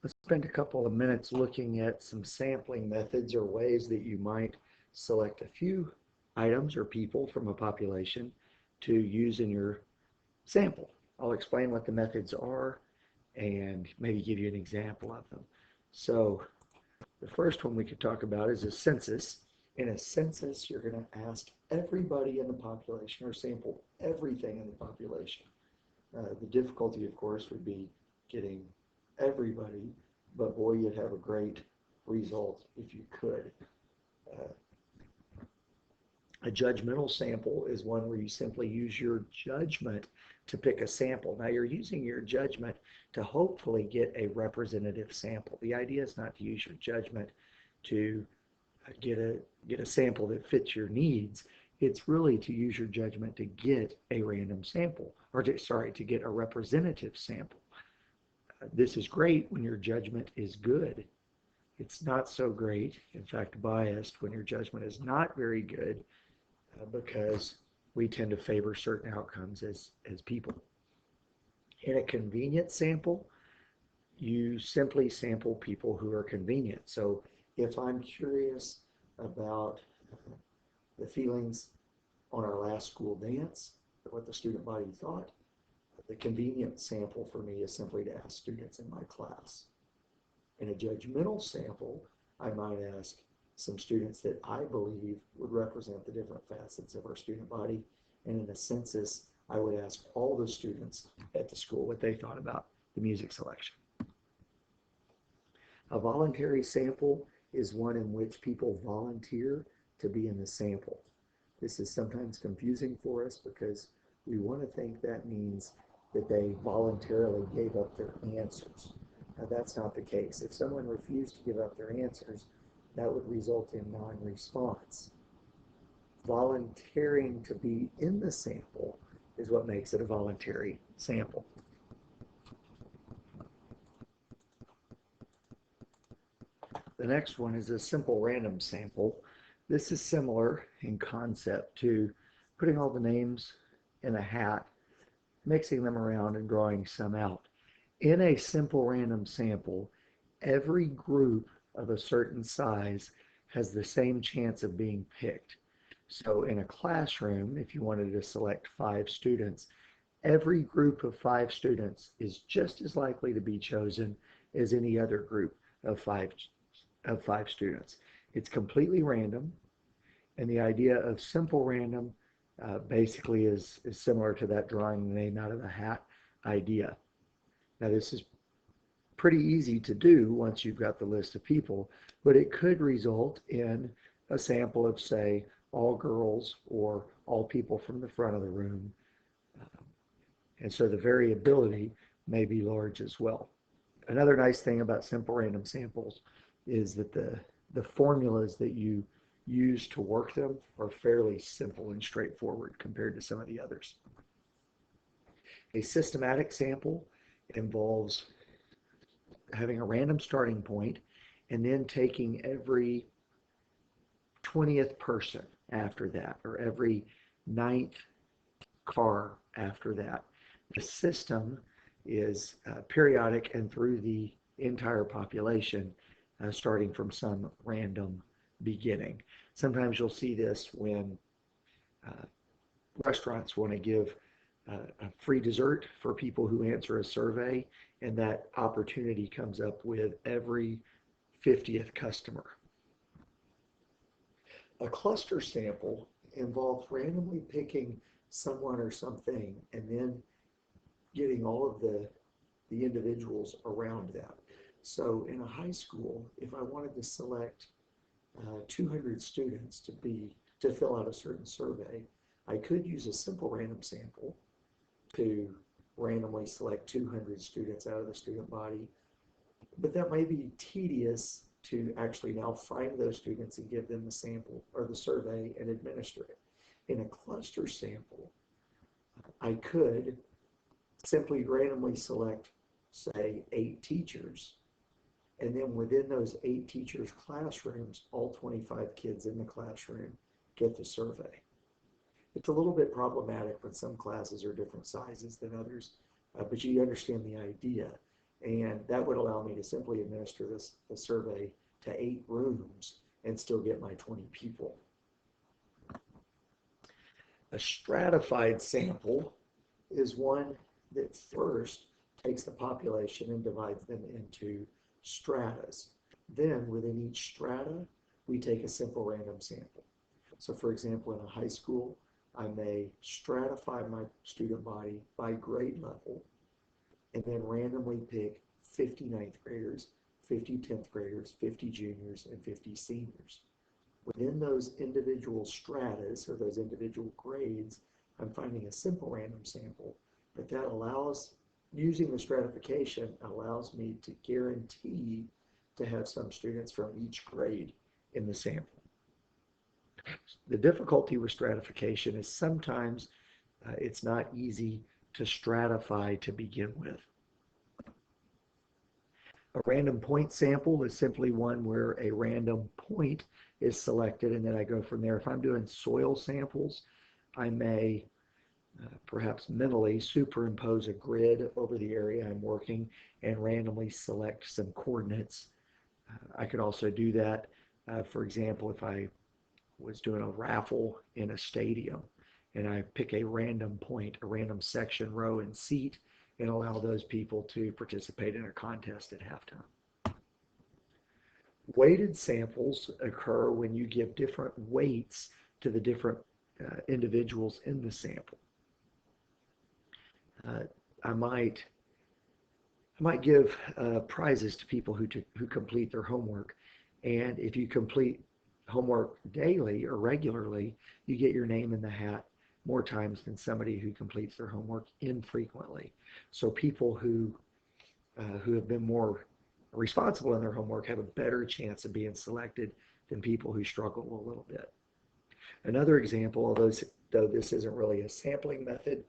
Let's spend a couple of minutes looking at some sampling methods or ways that you might select a few items or people from a population to use in your sample. I'll explain what the methods are and maybe give you an example of them. So the first one we could talk about is a census. In a census, you're going to ask everybody in the population or sample everything in the population. The difficulty, of course, would be getting everybody, but boy, you'd have a great result if you could. Uh, a judgmental sample is one where you simply use your judgment to pick a sample. Now, you're using your judgment to hopefully get a representative sample. The idea is not to use your judgment to get a sample that fits your needs. It's really to use your judgment to get a random sample, or to get a representative sample. This is great when your judgment is good. It's not so great, in fact biased, when your judgment is not very good, because we tend to favor certain outcomes as people. In a convenient sample, you simply sample people who are convenient. So if I'm curious about the feelings on our last school dance, what the student body thought, the convenient sample for me is simply to ask students in my class. In a judgmental sample, I might ask some students that I believe would represent the different facets of our student body. And in a census, I would ask all the students at the school what they thought about the music selection. A voluntary sample is one in which people volunteer to be in the sample. This is sometimes confusing for us because we want to think that means that they voluntarily gave up their answers. Now, that's not the case. If someone refused to give up their answers, that would result in non-response. Volunteering to be in the sample is what makes it a voluntary sample. The next one is a simple random sample. This is similar in concept to putting all the names in a hat, mixing them around and drawing some out. In a simple random sample, every group of a certain size has the same chance of being picked. So in a classroom, if you wanted to select 5 students, every group of 5 students is just as likely to be chosen as any other group of five students. It's completely random, and the idea of simple random basically is similar to that drawing the name out of a hat idea. Now, this is pretty easy to do once you've got the list of people, but it could result in a sample of, say, all girls or all people from the front of the room. And so the variability may be large as well. Another nice thing about simple random samples is that the formulas that you use to work them are fairly simple and straightforward compared to some of the others. A systematic sample involves having a random starting point and then taking every 20th person after that, or every 9th car after that. The system is periodic and through the entire population, starting from some random beginning. Sometimes you'll see this when restaurants want to give a free dessert for people who answer a survey, and that opportunity comes up with every 50th customer. A cluster sample involves randomly picking someone or something and then getting all of the individuals around that. So in a high school, if I wanted to select 200 students to fill out a certain survey, I could use a simple random sample to randomly select 200 students out of the student body, but that may be tedious to actually now find those students and give them the sample or the survey and administer it. In a cluster sample, I could simply randomly select, say, 8 teachers, and then within those 8 teachers' classrooms, all 25 kids in the classroom get the survey. It's a little bit problematic when some classes are different sizes than others, but you understand the idea. And that would allow me to simply administer the survey to 8 rooms and still get my 20 people. A stratified sample is one that first takes the population and divides them into stratas. Then within each strata, we take a simple random sample. So for example, in a high school, I may stratify my student body by grade level and then randomly pick 50 ninth graders, 50 10th graders, 50 juniors, and 50 seniors. Within those individual stratas or those individual grades, I'm finding a simple random sample, but that allows, using the stratification, allows me to guarantee to have some students from each grade in the sample. The difficulty with stratification is sometimes it's not easy to stratify to begin with. A random point sample is simply one where a random point is selected and then I go from there. If I'm doing soil samples, I may perhaps mentally superimpose a grid over the area I'm working and randomly select some coordinates. I could also do that, for example, if I was doing a raffle in a stadium and I pick a random point, a random section, row, and seat, and allow those people to participate in a contest at halftime. Weighted samples occur when you give different weights to the different individuals in the sample. I might give prizes to people who complete their homework, and if you complete homework daily or regularly, you get your name in the hat more times than somebody who completes their homework infrequently. So people who have been more responsible in their homework have a better chance of being selected than people who struggle a little bit. Another example, though this isn't really a sampling method,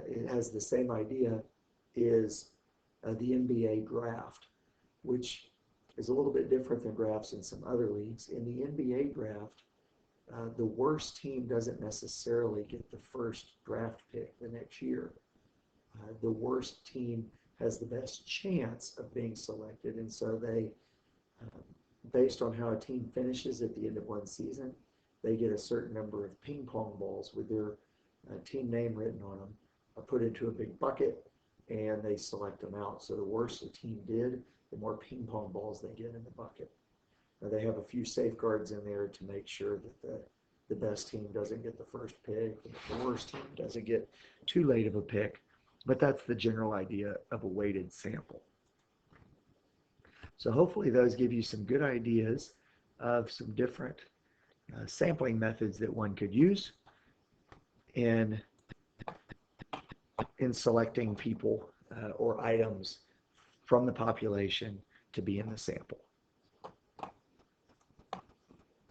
it has the same idea, is the NBA draft, which is a little bit different than drafts in some other leagues. In the NBA draft, the worst team doesn't necessarily get the first draft pick the next year. The worst team has the best chance of being selected, and so they, based on how a team finishes at the end of one season, they get a certain number of ping pong balls with their team name written on them, put into a big bucket, and they select them out. So the worse the team did, the more ping pong balls they get in the bucket. Now they have a few safeguards in there to make sure that the best team doesn't get the first pick, and the worst team doesn't get too late of a pick, but that's the general idea of a weighted sample. So hopefully those give you some good ideas of some different sampling methods that one could use in selecting people or items from the population to be in the sample.